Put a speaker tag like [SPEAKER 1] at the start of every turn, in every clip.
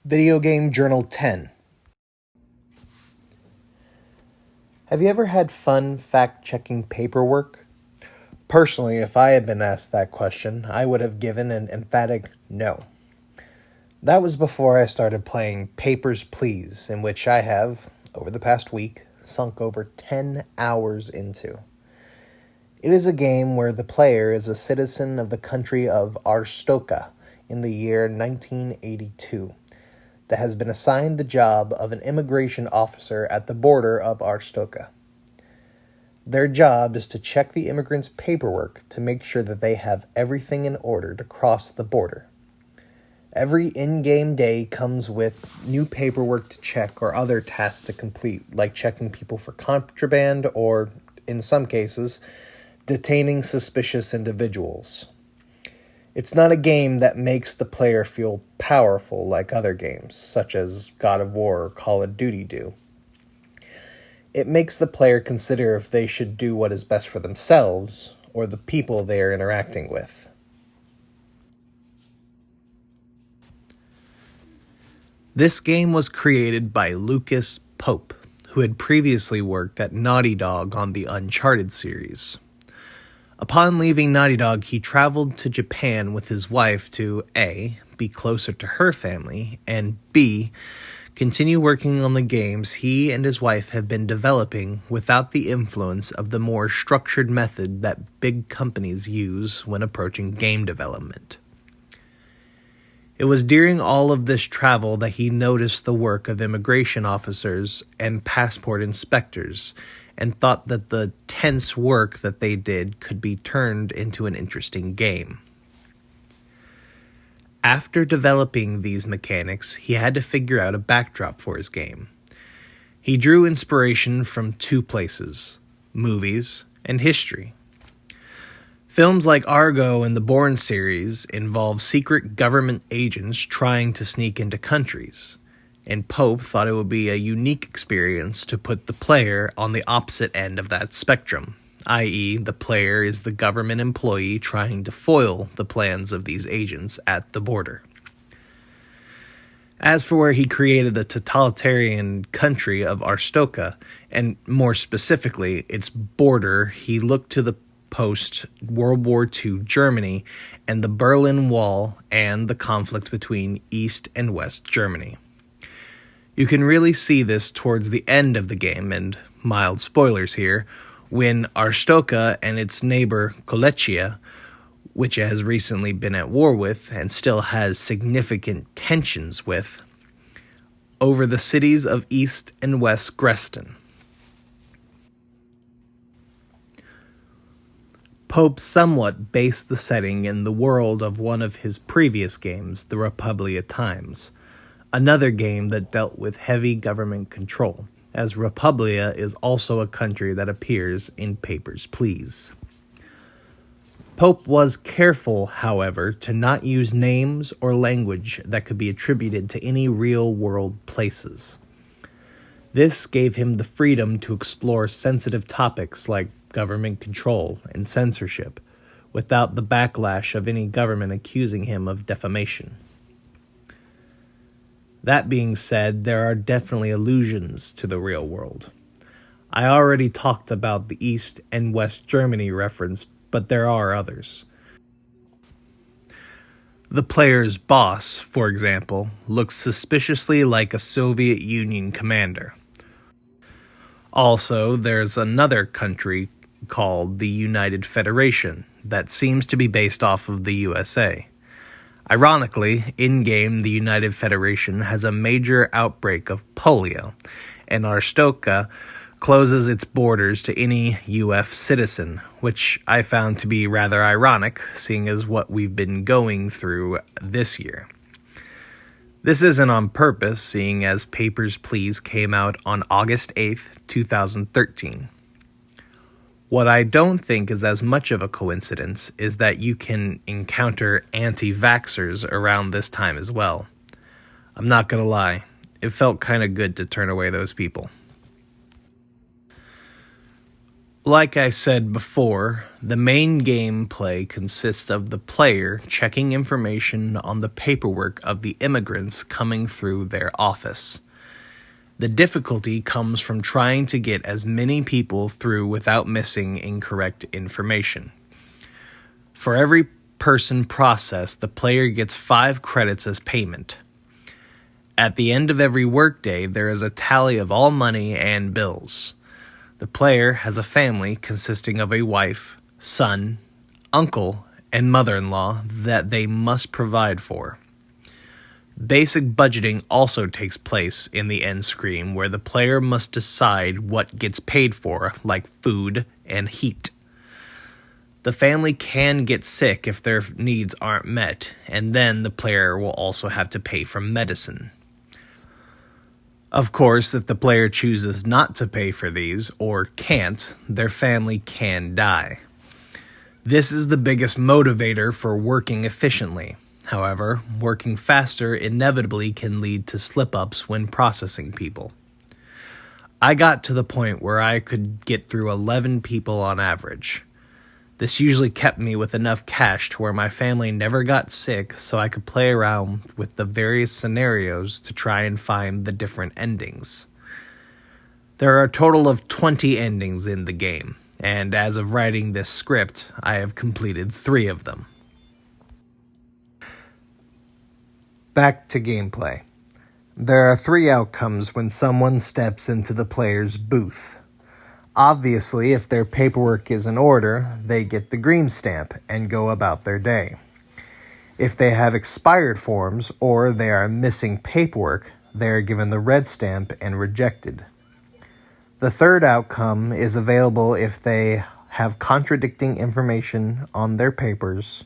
[SPEAKER 1] Video Game Journal 10. Have you ever had fun fact-checking paperwork? Personally, if I had been asked that question, I would have given an emphatic no. That was before I started playing Papers, Please, in which I have, over the past week, sunk over 10 hours into. It is a game where the player is a citizen of the country of Arstotzka in the year 1982. That has been assigned the job of an immigration officer at the border of Arstotzka. Their job is to check the immigrants' paperwork to make sure that they have everything in order to cross the border. Every in-game day comes with new paperwork to check or other tasks to complete, like checking people for contraband or, in some cases, detaining suspicious individuals. It's not a game that makes the player feel powerful like other games, such as God of War or Call of Duty do. It makes the player consider if they should do what is best for themselves or the people they are interacting with. This game was created by Lucas Pope, who had previously worked at Naughty Dog on the Uncharted series. Upon leaving Naughty Dog, he traveled to Japan with his wife to A, be closer to her family, and B, continue working on the games he and his wife have been developing without the influence of the more structured method that big companies use when approaching game development. It was during all of this travel that he noticed the work of immigration officers and passport inspectors, and thought that the tense work that they did could be turned into an interesting game. After developing these mechanics, he had to figure out a backdrop for his game. He drew inspiration from two places: movies and history. Films like Argo and the Bourne series involve secret government agents trying to sneak into countries, and Pope thought it would be a unique experience to put the player on the opposite end of that spectrum, i.e., the player is the government employee trying to foil the plans of these agents at the border. As for where he created the totalitarian country of Arstotzka, and more specifically its border, he looked to the post-World War II Germany and the Berlin Wall and the conflict between East and West Germany. You can really see this towards the end of the game, and mild spoilers here, when Arstotzka and its neighbor Kolechia, which it has recently been at war with and still has significant tensions with, over the cities of East and West Grestin. Pope somewhat based the setting in the world of one of his previous games, The Republia Times, another game that dealt with heavy government control, as Republia is also a country that appears in Papers, Please. Pope was careful, however, to not use names or language that could be attributed to any real-world places. This gave him the freedom to explore sensitive topics like government control and censorship, without the backlash of any government accusing him of defamation. That being said, there are definitely allusions to the real world. I already talked about the East and West Germany reference, but there are others. The player's boss, for example, looks suspiciously like a Soviet Union commander. Also, there's another country called the United Federation that seems to be based off of the USA. Ironically, in-game, the United Federation has a major outbreak of polio, and Arstotzka closes its borders to any UF citizen, which I found to be rather ironic, seeing as what we've been going through this year. This isn't on purpose, seeing as Papers, Please came out on August 8th, 2013. What I don't think is as much of a coincidence is that you can encounter anti-vaxxers around this time as well. I'm not gonna lie, it felt kinda good to turn away those people. Like I said before, the main gameplay consists of the player checking information on the paperwork of the immigrants coming through their office. The difficulty comes from trying to get as many people through without missing incorrect information. For every person processed, the player gets 5 credits as payment. At the end of every workday, there is a tally of all money and bills. The player has a family consisting of a wife, son, uncle, and mother-in-law that they must provide for. Basic budgeting also takes place in the end screen, where the player must decide what gets paid for, like food and heat. The family can get sick if their needs aren't met, and then the player will also have to pay for medicine. Of course, if the player chooses not to pay for these, or can't, their family can die. This is the biggest motivator for working efficiently. However, working faster inevitably can lead to slip-ups when processing people. I got to the point where I could get through 11 people on average. This usually kept me with enough cash to where my family never got sick, so I could play around with the various scenarios to try and find the different endings. There are a total of 20 endings in the game, and as of writing this script, I have completed 3 of them. Back to gameplay. There are 3 outcomes when someone steps into the player's booth. Obviously, if their paperwork is in order, they get the green stamp and go about their day. If they have expired forms or they are missing paperwork, they are given the red stamp and rejected. The 3rd outcome is available if they have contradicting information on their papers.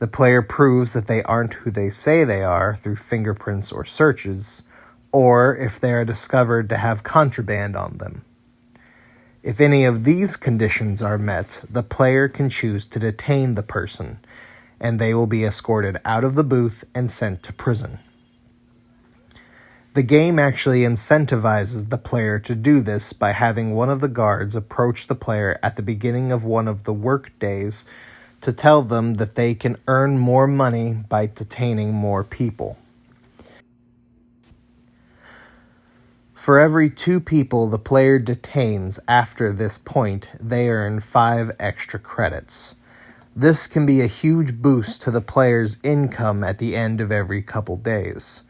[SPEAKER 1] The player proves that they aren't who they say they are through fingerprints or searches, or if they are discovered to have contraband on them. If any of these conditions are met, the player can choose to detain the person, and they will be escorted out of the booth and sent to prison. The game actually incentivizes the player to do this by having one of the guards approach the player at the beginning of one of the work days to tell them that they can earn more money by detaining more people. For every 2 people the player detains after this point, they earn 5 extra credits. This can be a huge boost to the player's income at the end of every couple days.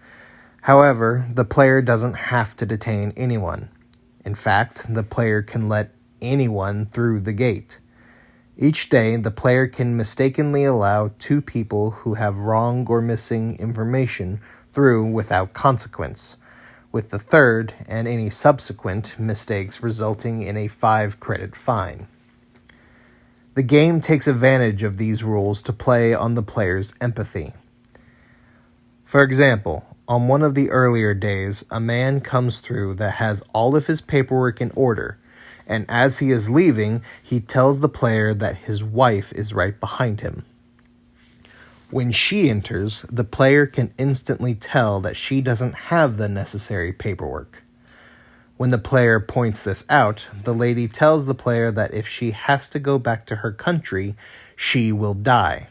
[SPEAKER 1] However, the player doesn't have to detain anyone. In fact, the player can let anyone through the gate. Each day, the player can mistakenly allow 2 people who have wrong or missing information through without consequence, with the 3rd and any subsequent mistakes resulting in a 5-credit fine. The game takes advantage of these rules to play on the player's empathy. For example, on one of the earlier days, a man comes through that has all of his paperwork in order, and as he is leaving, he tells the player that his wife is right behind him. When she enters, the player can instantly tell that she doesn't have the necessary paperwork. When the player points this out, the lady tells the player that if she has to go back to her country, she will die.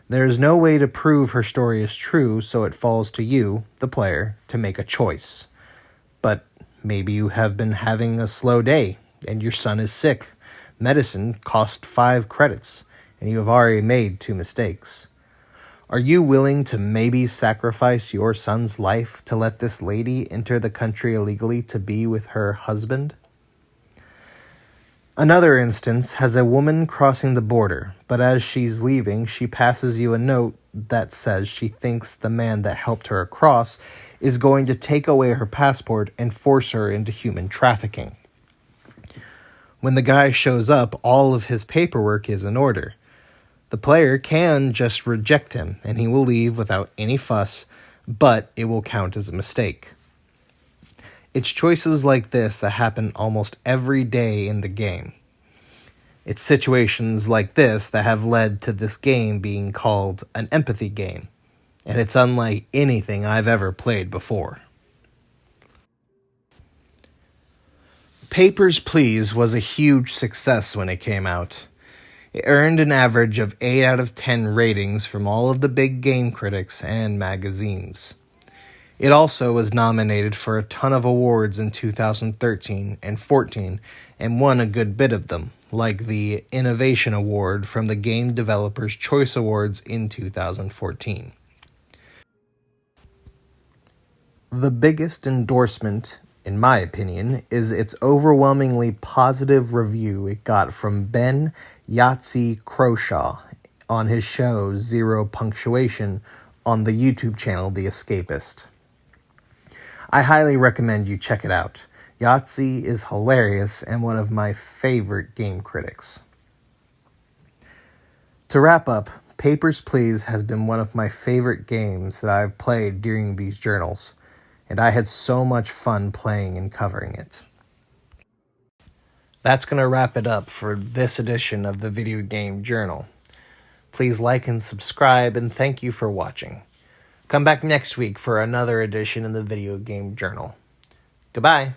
[SPEAKER 1] There is no way to prove her story is true, so it falls to you, the player, to make a choice. But maybe you have been having a slow day, and your son is sick. Medicine cost 5 credits, and you have already made 2 mistakes. Are you willing to maybe sacrifice your son's life to let this lady enter the country illegally to be with her husband? Another instance has a woman crossing the border, but as she's leaving, she passes you a note that says she thinks the man that helped her across is going to take away her passport and force her into human trafficking. When the guy shows up, all of his paperwork is in order. The player can just reject him, and he will leave without any fuss, but it will count as a mistake. It's choices like this that happen almost every day in the game. It's situations like this that have led to this game being called an empathy game, and it's unlike anything I've ever played before. Papers, Please was a huge success when it came out. It earned an average of 8 out of 10 ratings from all of the big game critics and magazines. It also was nominated for a ton of awards in 2013 and 14 and won a good bit of them, like the Innovation Award from the Game Developers' Choice Awards in 2014. The biggest endorsement, in my opinion, is its overwhelmingly positive review it got from Ben Yahtzee Croshaw on his show Zero Punctuation on the YouTube channel The Escapist. I highly recommend you check it out. Yahtzee is hilarious and one of my favorite game critics. To wrap up, Papers, Please has been one of my favorite games that I've played during these journals, and I had so much fun playing and covering it. That's going to wrap it up for this edition of the Video Game Journal. Please like and subscribe, and thank you for watching. Come back next week for another edition of the Video Game Journal. Goodbye.